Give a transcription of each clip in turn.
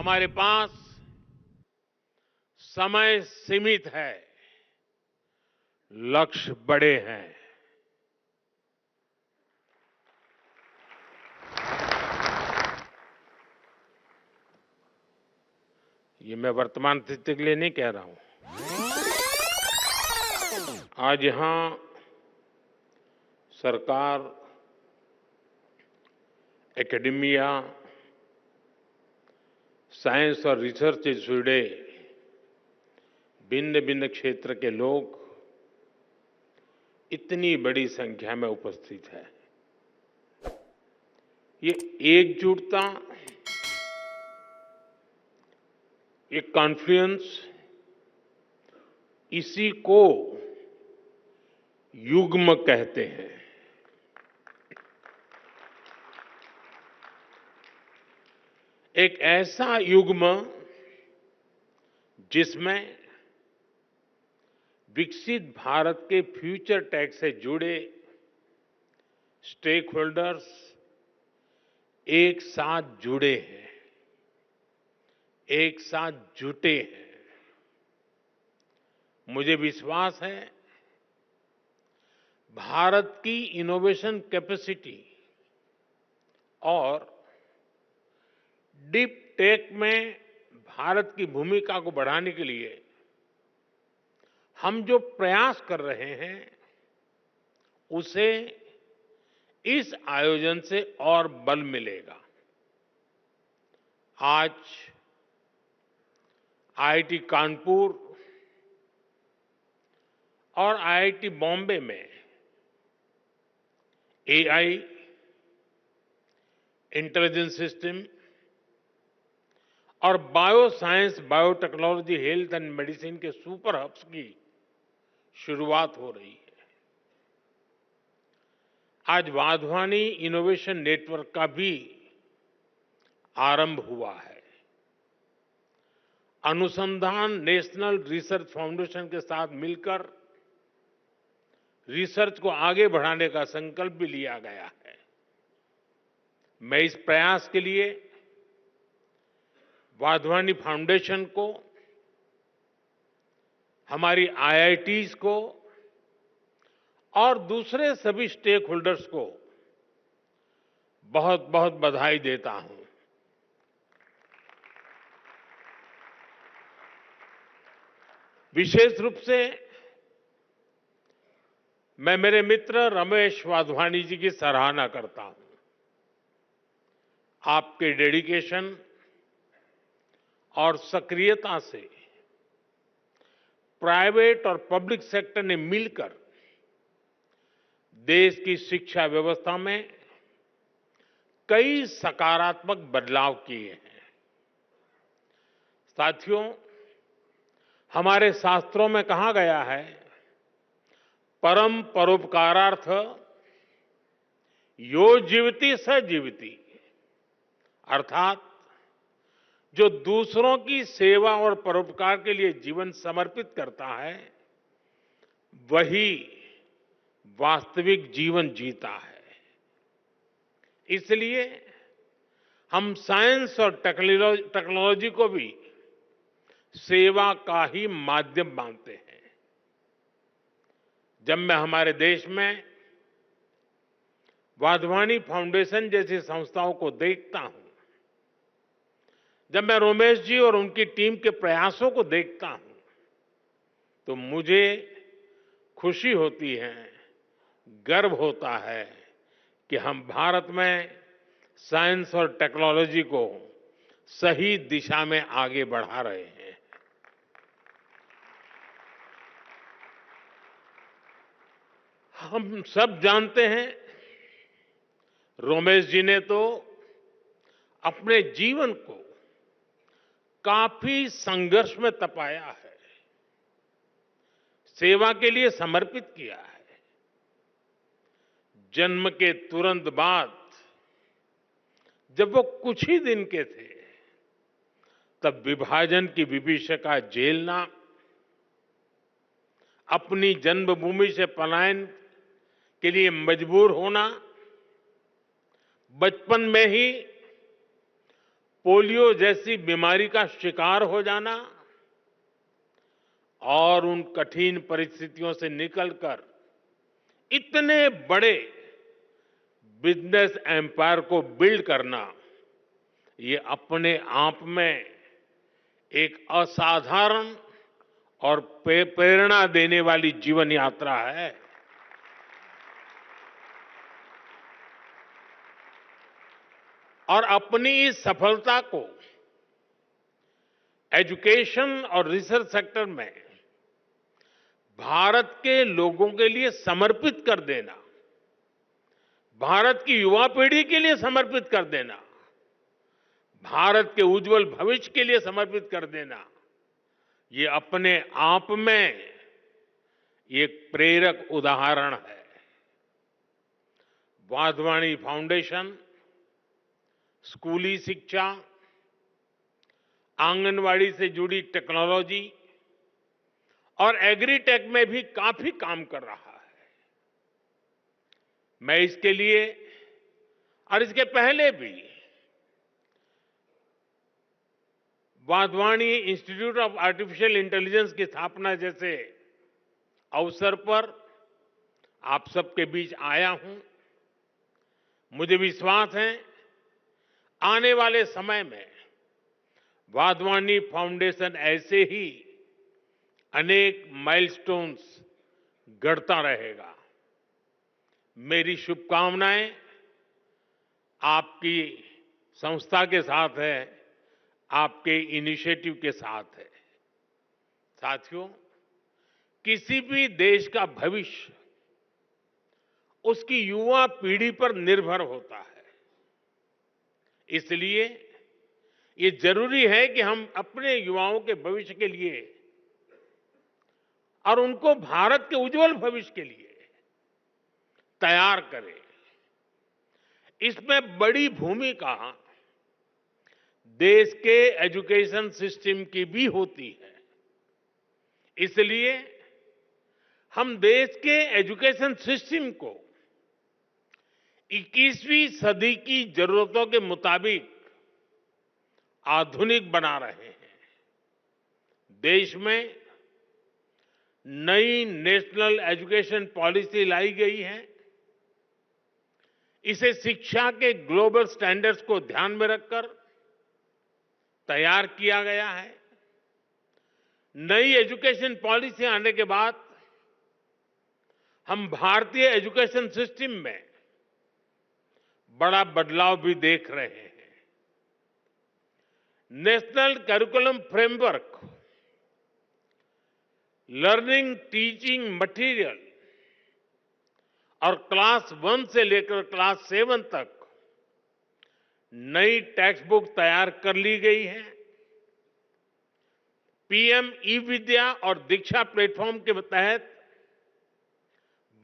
हमारे पास समय सीमित है, लक्ष्य बड़े हैं। ये मैं वर्तमान स्थिति के लिए नहीं कह रहा हूं। आज यहां सरकार, एकेडमिया, साइंस और रिसर्च से जुड़े भिन्न भिन्न क्षेत्र के लोग इतनी बड़ी संख्या में उपस्थित है। ये एकजुटता, ये कॉन्फ्लुएंस, इसी को युग्म कहते हैं। एक ऐसा युग्म जिसमें विकसित भारत के फ्यूचर टेक से जुड़े स्टेक होल्डर्स एक साथ जुड़े हैं, एक साथ जुटे हैं। मुझे विश्वास है भारत की इनोवेशन कैपेसिटी और डीप टेक में भारत की भूमिका को बढ़ाने के लिए हम जो प्रयास कर रहे हैं उसे इस आयोजन से और बल मिलेगा। आज आईआईटी कानपुर और आईआईटी बॉम्बे में एआई, इंटेलिजेंस सिस्टम और bio science, biotechnology, health and medicine के सुपर हब्स की शुरुआत हो रही है। आज वाधवानी इनोवेशन नेटवर्क का भी आरंभ हुआ है। अनुसंधान नेशनल रिसर्च फाउंडेशन के साथ मिलकर रिसर्च को आगे बढ़ाने का संकल्प भी लिया गया है। मैं इस प्रयास के लिए वाधवानी फाउंडेशन को, हमारी आईआईटीज को और दूसरे सभी स्टेक होल्डर्स को बहुत बहुत बधाई देता हूं। विशेष रूप से मैं मेरे मित्र रमेश वाधवानी जी की सराहना करता हूं। आपके डेडिकेशन और सक्रियता से प्राइवेट और पब्लिक सेक्टर ने मिलकर देश की शिक्षा व्यवस्था में कई सकारात्मक बदलाव किए हैं। साथियों, हमारे शास्त्रों में कहा गया है, परम परोपकारार्थ यो जीवति स जीवति, अर्थात जो दूसरों की सेवा और परोपकार के लिए जीवन समर्पित करता है वही वास्तविक जीवन जीता है। इसलिए हम साइंस और टेक्नोलॉजी को भी सेवा का ही माध्यम मानते हैं। जब मैं हमारे देश में वाधवानी फाउंडेशन जैसी संस्थाओं को देखता हूं, जब मैं रमेश जी और उनकी टीम के प्रयासों को देखता हूं, तो मुझे खुशी होती है, गर्व होता है कि हम भारत में साइंस और टेक्नोलॉजी को सही दिशा में आगे बढ़ा रहे हैं। हम सब जानते हैं, रमेश जी ने तो अपने जीवन को काफी संघर्ष में तपाया है, सेवा के लिए समर्पित किया है। जन्म के तुरंत बाद जब वो कुछ ही दिन के थे, तब विभाजन की विभीषिका झेलना, अपनी जन्मभूमि से पलायन के लिए मजबूर होना, बचपन में ही पोलियो जैसी बीमारी का शिकार हो जाना और उन कठिन परिस्थितियों से निकलकर इतने बड़े बिजनेस एम्पायर को बिल्ड करना, ये अपने आप में एक असाधारण और प्रेरणा देने वाली जीवन यात्रा है। और अपनी इस सफलता को एजुकेशन और रिसर्च सेक्टर में भारत के लोगों के लिए समर्पित कर देना, भारत की युवा पीढ़ी के लिए समर्पित कर देना, भारत के उज्जवल भविष्य के लिए समर्पित कर देना, ये अपने आप में एक प्रेरक उदाहरण है। वाधवानी फाउंडेशन स्कूली शिक्षा, आंगनवाड़ी से जुड़ी टेक्नोलॉजी और एग्रीटेक में भी काफी काम कर रहा है। मैं इसके लिए और इसके पहले भी Wadhwani institute of artificial intelligence की स्थापना जैसे अवसर पर आप सबके बीच आया हूं। मुझे विश्वास है आने वाले समय में वाधवानी फाउंडेशन ऐसे ही अनेक माइलस्टोन्स गढ़ता रहेगा। मेरी शुभकामनाएं आपकी संस्था के साथ है, आपके इनिशिएटिव के साथ है। साथियों, किसी भी देश का भविष्य उसकी युवा पीढ़ी पर निर्भर होता है। इसलिए ये जरूरी है कि हम अपने युवाओं के भविष्य के लिए और उनको भारत के उज्जवल भविष्य के लिए तैयार करें। इसमें बड़ी भूमिका देश के एजुकेशन सिस्टम की भी होती है। इसलिए हम देश के एजुकेशन सिस्टम को 21वीं सदी की जरूरतों के मुताबिक आधुनिक बना रहे हैं। देश में नई नेशनल एजुकेशन पॉलिसी लाई गई है। इसे शिक्षा के ग्लोबल स्टैंडर्ड्स को ध्यान में रखकर तैयार किया गया है। नई एजुकेशन पॉलिसी आने के बाद हम भारतीय एजुकेशन सिस्टम में बड़ा बदलाव भी देख रहे हैं। National curriculum framework, learning teaching material और क्लास 1 से लेकर क्लास 7 तक नई टेक्स्ट बुक तैयार कर ली गई है। पीएम ई विद्या और दीक्षा प्लेटफॉर्म के तहत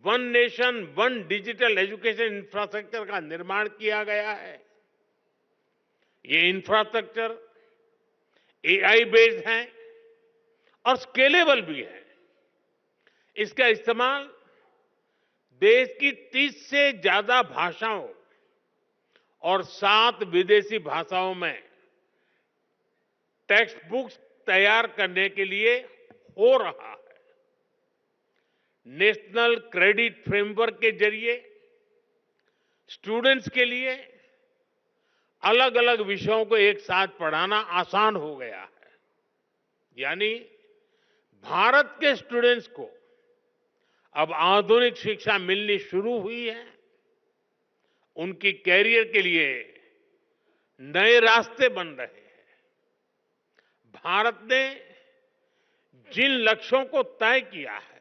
one nation one digital education infrastructure का निर्माण किया गया है। ये इंफ्रास्ट्रक्चर एआई बेस्ड है और स्केलेबल भी है। इसका इस्तेमाल देश की 30 से ज्यादा भाषाओं और 7 विदेशी भाषाओं में टेक्स्ट बुक्स तैयार करने के लिए हो रहा है। नेशनल क्रेडिट फ्रेमवर्क के जरिए स्टूडेंट्स के लिए अलग अलग विषयों को एक साथ पढ़ाना आसान हो गया है। यानी भारत के स्टूडेंट्स को अब आधुनिक शिक्षा मिलनी शुरू हुई है। उनकी कैरियर के लिए नए रास्ते बन रहे हैं। भारत ने जिन लक्ष्यों को तय किया है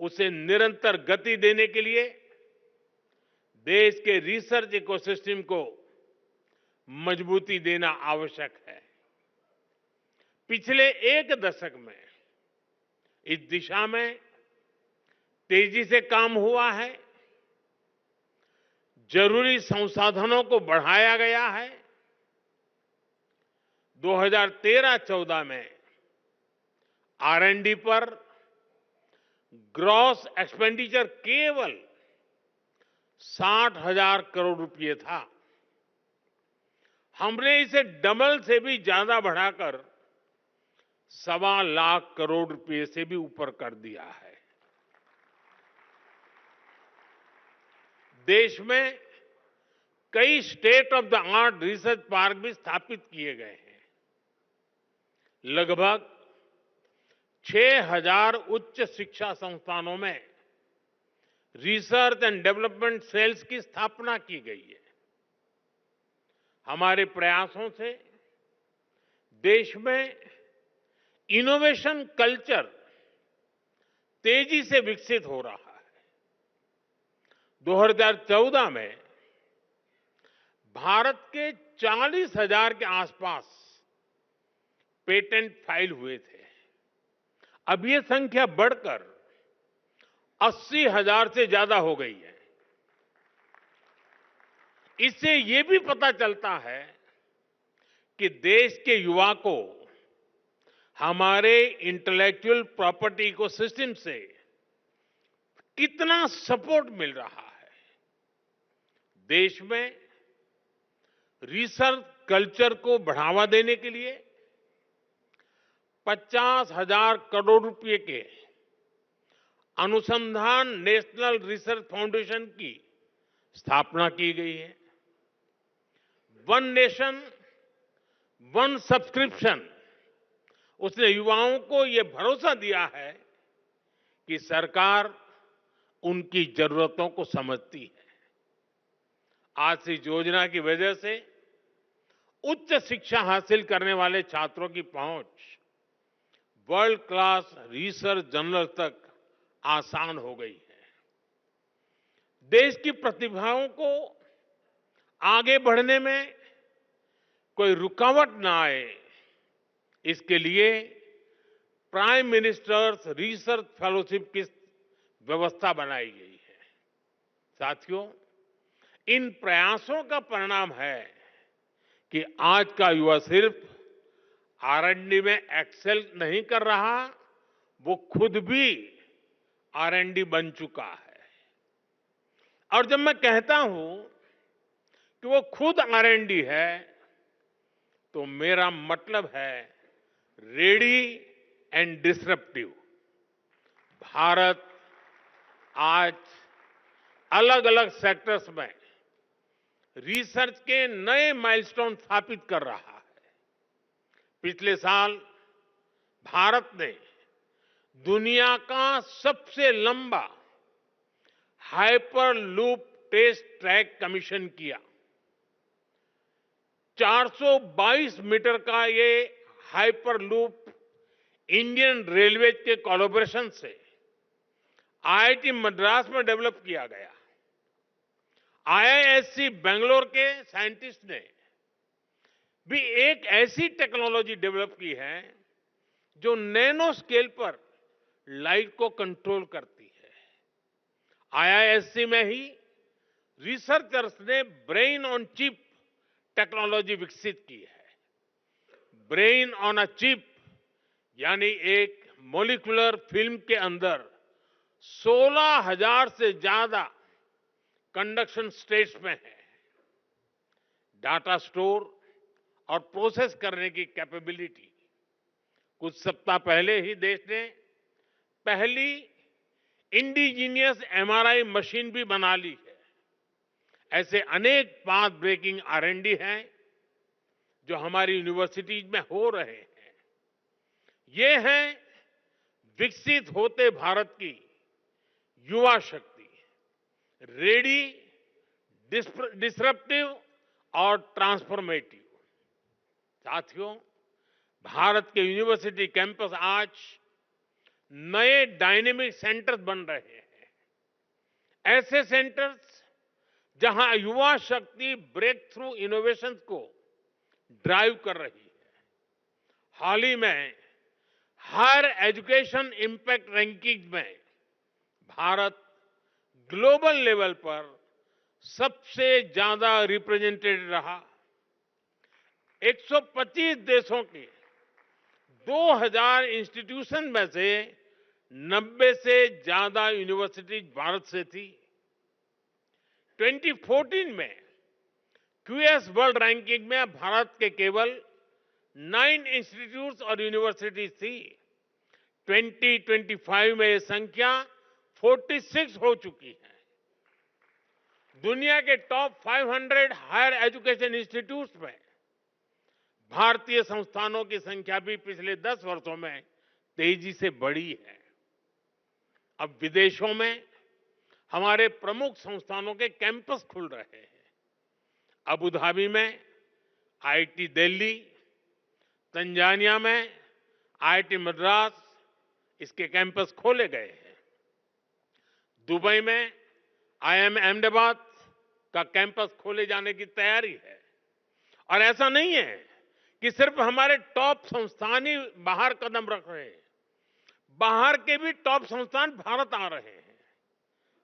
उसे निरंतर गति देने के लिए देश के रिसर्च इकोसिस्टम को मजबूती देना आवश्यक है। पिछले 1 दशक में इस दिशा में तेजी से काम हुआ है। जरूरी संसाधनों को बढ़ाया गया है। 2013-14 में R&D पर ग्रॉस एक्सपेंडिचर केवल 60,000 करोड़ रुपए था। हमने इसे डबल से भी ज्यादा बढ़ाकर 1.25 करोड़ रुपए से भी ऊपर कर दिया है। देश में कई state of the art research park भी स्थापित किए गए हैं। लगभग 6,000 उच्च शिक्षा संस्थानों में रिसर्च एंड डेवलपमेंट सेल्स की स्थापना की गई है। हमारे प्रयासों से देश में इनोवेशन कल्चर तेजी से विकसित हो रहा है। 2014 में भारत के 40,000 के आसपास पेटेंट फाइल हुए थे। अब ये संख्या बढ़कर 80,000 से ज्यादा हो गई है। इससे ये भी पता चलता है कि देश के युवा को हमारे इंटेलेक्चुअल प्रॉपर्टी इकोसिस्टम से कितना सपोर्ट मिल रहा है। देश में रिसर्च कल्चर को बढ़ावा देने के लिए 50,000 करोड़ रुपए के अनुसंधान नेशनल रिसर्च फाउंडेशन की स्थापना की गई है। वन नेशन वन सब्सक्रिप्शन उसने युवाओं को यह भरोसा दिया है कि सरकार उनकी जरूरतों को समझती है। आज से इस योजना की वजह से उच्च शिक्षा हासिल करने वाले छात्रों की पहुंच वर्ल्ड क्लास रिसर्च जर्नल तक आसान हो गई है। देश की प्रतिभाओं को आगे बढ़ने में कोई रुकावट ना आए, इसके लिए प्राइम मिनिस्टर्स रिसर्च फेलोशिप की व्यवस्था बनाई गई है। साथियों, इन प्रयासों का परिणाम है कि आज का युवा सिर्फ R&D में एक्सेल नहीं कर रहा, वो खुद भी R&D बन चुका है। और जब मैं कहता हूं कि वो खुद R&D है, तो मेरा मतलब है रेडी एंड डिसरप्टिव। भारत आज अलग अलग सेक्टर्स में रिसर्च के नए माइलस्टोन स्थापित कर रहा है। पिछले साल भारत ने दुनिया का सबसे लंबा हाइपरलूप टेस्ट ट्रैक कमीशन किया। 422 मीटर का ये हाइपरलूप इंडियन रेलवे के कोलैबोरेशन से IIT मद्रास में डेवलप किया गया। IISc बेंगलोर के साइंटिस्ट ने भी एक ऐसी टेक्नोलॉजी डेवलप की है जो नैनो स्केल पर लाइट को कंट्रोल करती है। IISc में ही रिसर्चर्स ने ब्रेन ऑन चिप टेक्नोलॉजी विकसित की है। ब्रेन ऑन अ चिप यानी एक मॉलिक्यूलर फिल्म के अंदर 16,000 से ज्यादा कंडक्शन स्टेट्स में है। डाटा स्टोर और प्रोसेस करने की कैपेबिलिटी। कुछ सप्ताह पहले ही देश ने पहली इंडिजीनियस MRI मशीन भी बना ली है। ऐसे अनेक पाथ ब्रेकिंग R&D हैं जो हमारी यूनिवर्सिटीज में हो रहे हैं। ये हैं विकसित होते भारत की युवा शक्ति, रेडी, डिसरप्टिव और ट्रांसफॉर्मेटिव। साथियों, भारत के यूनिवर्सिटी कैंपस आज नए डायनेमिक सेंटर्स बन रहे हैं। ऐसे सेंटर्स जहां युवा शक्ति ब्रेक थ्रू इनोवेशन को ड्राइव कर रही है। हाल ही में हायर एजुकेशन इंपैक्ट रैंकिंग में भारत ग्लोबल लेवल पर सबसे ज्यादा रिप्रेजेंटेड रहा। 125 देशों के 2000 इंस्टीट्यूशन में से 90 से ज्यादा यूनिवर्सिटीज भारत से थी। 2014 में क्यूएस वर्ल्ड रैंकिंग में भारत के केवल 9 इंस्टीट्यूट्स और यूनिवर्सिटीज थी। 2025 में ये संख्या 46 हो चुकी है। दुनिया के टॉप 500 हायर एजुकेशन इंस्टीट्यूट्स में भारतीय संस्थानों की संख्या भी पिछले 10 वर्षों में तेजी से बढ़ी है। अब विदेशों में हमारे प्रमुख संस्थानों के कैंपस खुल रहे हैं। अबू धाबी में आईआईटी दिल्ली, तंजानिया में आईआईटी मद्रास, इसके कैंपस खोले गए हैं। दुबई में आईआईएम अहमदाबाद का कैंपस खोले जाने की तैयारी है। और ऐसा नहीं है कि सिर्फ हमारे टॉप संस्थान ही बाहर कदम रख रहे हैं, बाहर के भी टॉप संस्थान भारत आ रहे हैं।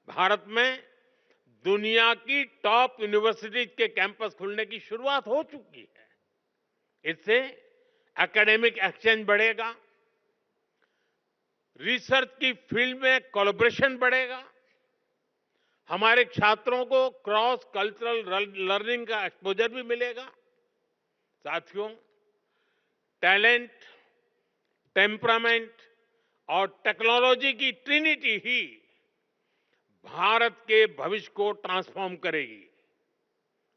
भारत में दुनिया की टॉप यूनिवर्सिटीज के कैंपस खुलने की शुरुआत हो चुकी है। इससे एकेडमिक एक्सचेंज बढ़ेगा, रिसर्च की फील्ड में कोलैबोरेशन बढ़ेगा, हमारे छात्रों को क्रॉस कल्चरल लर्निंग का एक्सपोजर भी मिलेगा। साथियों, टैलेंट, टेम्परामेंट और टेक्नोलॉजी की ट्रिनिटी ही भारत के भविष्य को ट्रांसफॉर्म करेगी।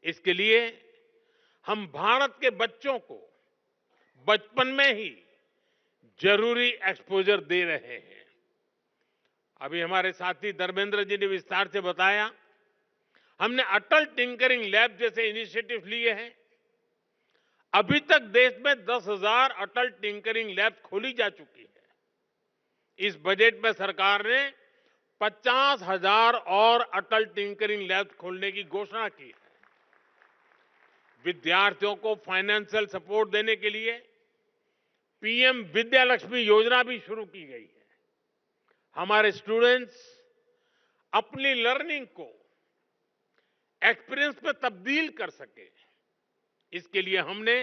इसके लिए हम भारत के बच्चों को बचपन में ही जरूरी एक्सपोजर दे रहे हैं। अभी हमारे साथी धर्मेंद्र जी ने विस्तार से बताया, हमने अटल टिंकरिंग लैब जैसे इनिशिएटिव लिए हैं। अभी तक देश में 10,000 अटल टिंकरिंग लैब खोली जा चुकी है। इस बजट में सरकार ने 50,000 और अटल टिंकरिंग लैब खोलने की घोषणा की है। विद्यार्थियों को फाइनेंशियल सपोर्ट देने के लिए पीएम विद्यालक्ष्मी योजना भी शुरू की गई है। हमारे स्टूडेंट्स अपनी लर्निंग को एक्सपीरियंस में तब्दील कर सके, इसके लिए हमने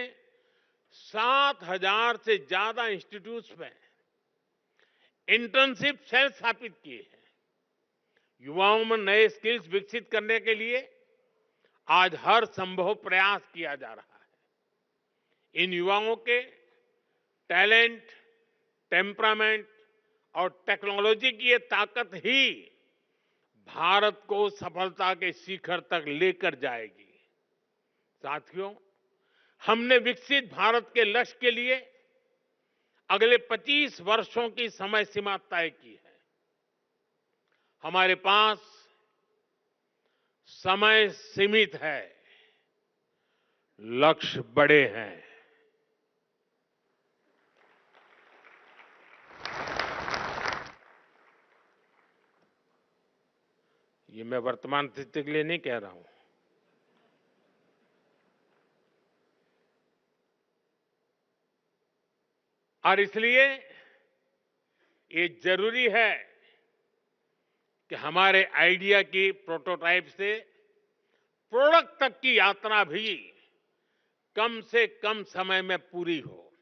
7,000 से ज्यादा इंस्टीट्यूट्स में इंटर्नशिप सेल स्थापित किए हैं। युवाओं में नए स्किल्स विकसित करने के लिए आज हर संभव प्रयास किया जा रहा है। इन युवाओं के टैलेंट, टेम्परामेंट और टेक्नोलॉजी की ये ताकत ही भारत को सफलता के शिखर तक लेकर जाएगी। साथियों, हमने विकसित भारत के लक्ष्य के लिए अगले 25 वर्षों की समय सीमा तय की है। हमारे पास समय सीमित है, लक्ष्य बड़े हैं। ये मैं वर्तमान स्थिति के लिए नहीं कह रहा हूं। और इसलिए ये जरूरी है कि हमारे आइडिया की प्रोटोटाइप से प्रोडक्ट तक की यात्रा भी कम से कम समय में पूरी हो।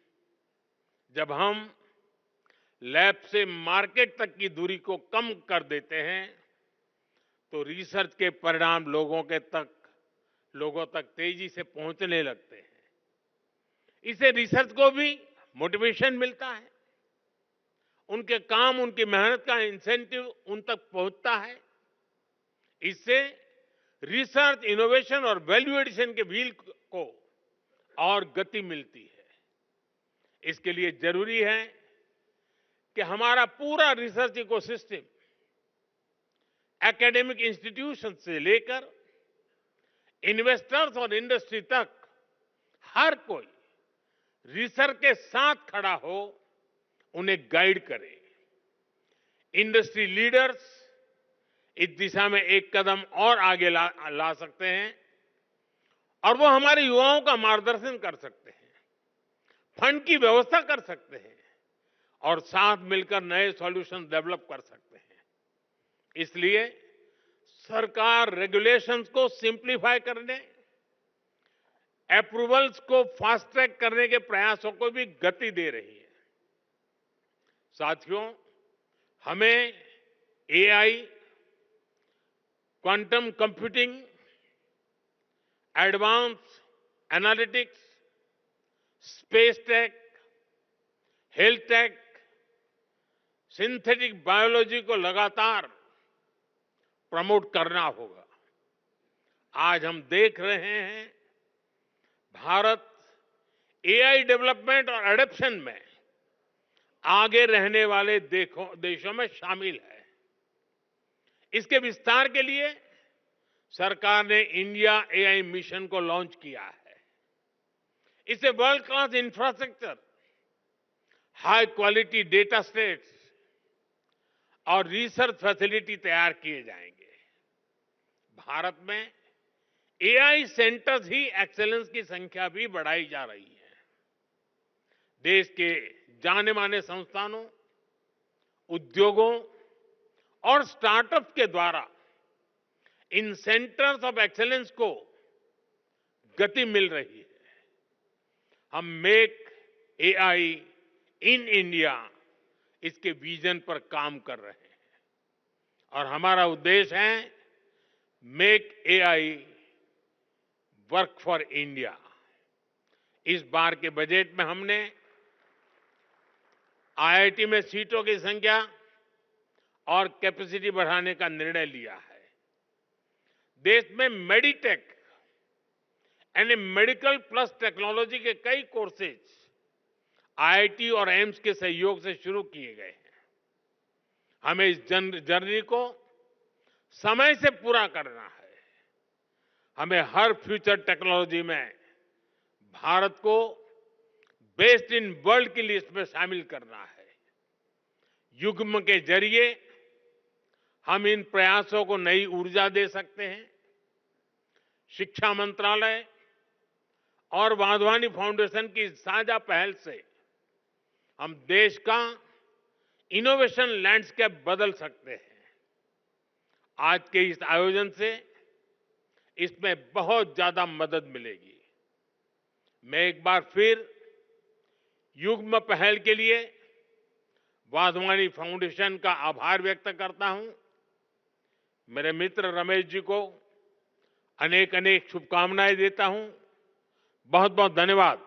जब हम लैब से मार्केट तक की दूरी को कम कर देते हैं तो रिसर्च के परिणाम लोगों तक तेजी से पहुंचने लगते हैं। इससे रिसर्च को भी मोटिवेशन मिलता है, उनके काम, उनकी मेहनत का इंसेंटिव उन तक पहुंचता है। इससे रिसर्च, इनोवेशन और वैल्यू एडिशन के व्हील को और गति मिलती है। इसके लिए जरूरी है कि हमारा पूरा रिसर्च इकोसिस्टम एकेडमिक इंस्टीट्यूशन से लेकर इन्वेस्टर्स और इंडस्ट्री तक हर कोई रिसर्च के साथ खड़ा हो, उन्हें गाइड करे। इंडस्ट्री लीडर्स इस दिशा में एक कदम और आगे ला सकते हैं और वो हमारे युवाओं का मार्गदर्शन कर सकते हैं, फंड की व्यवस्था कर सकते हैं और साथ मिलकर नए सॉल्यूशन डेवलप कर सकते हैं। इसलिए सरकार रेगुलेशंस को सिंप्लीफाई करने, अप्रूवल्स को फास्ट ट्रैक करने के प्रयासों को भी गति दे रही है। साथियों, हमें AI, quantum computing, advance analytics, space tech, health take, synthetic biology को लगातार प्रमोट करना होगा। आज हम देख रहे हैं भारत एआई डेवलपमेंट और एडॉप्शन में आगे रहने वाले देशों में शामिल है। इसके विस्तार के लिए सरकार ने इंडिया एआई मिशन को लॉन्च किया है। इससे world class infrastructure, high quality data sets और रिसर्च फैसिलिटी तैयार किए जाएंगे। भारत में एआई सेंटर्स ही एक्सेलेंस की संख्या भी बढ़ाई जा रही है। देश के जाने माने संस्थानों, उद्योगों और स्टार्टअप के द्वारा इन सेंटर्स ऑफ एक्सेलेंस को गति मिल रही है। हम मेक एआई इन इंडिया इसके विजन पर काम कर रहे हैं और हमारा उद्देश्य है make AI work for India. इस बार के बजट में हमने आईआईटी में सीटों की संख्या और कैपेसिटी बढ़ाने का निर्णय लिया है। देश में मेडिटेक यानी मेडिकल प्लस टेक्नोलॉजी के कई कोर्सेज आईआईटी और एम्स के सहयोग से शुरू किए गए हैं। हमें इस जर्नी को समय से पूरा करना है। हमें हर फ्यूचर टेक्नोलॉजी में भारत को बेस्ट इन वर्ल्ड की लिस्ट में शामिल करना है। युग्म के जरिए हम इन प्रयासों को नई ऊर्जा दे सकते हैं। शिक्षा मंत्रालय और वाधवानी फाउंडेशन की साझा पहल से हम देश का इनोवेशन लैंडस्केप बदल सकते हैं। आज के इस आयोजन से इसमें बहुत ज्यादा मदद मिलेगी। मैं एक बार फिर युग्म पहल के लिए वाधवानी फाउंडेशन का आभार व्यक्त करता हूं। मेरे मित्र रमेश जी को अनेक अनेक शुभकामनाएं देता हूं। बहुत बहुत धन्यवाद।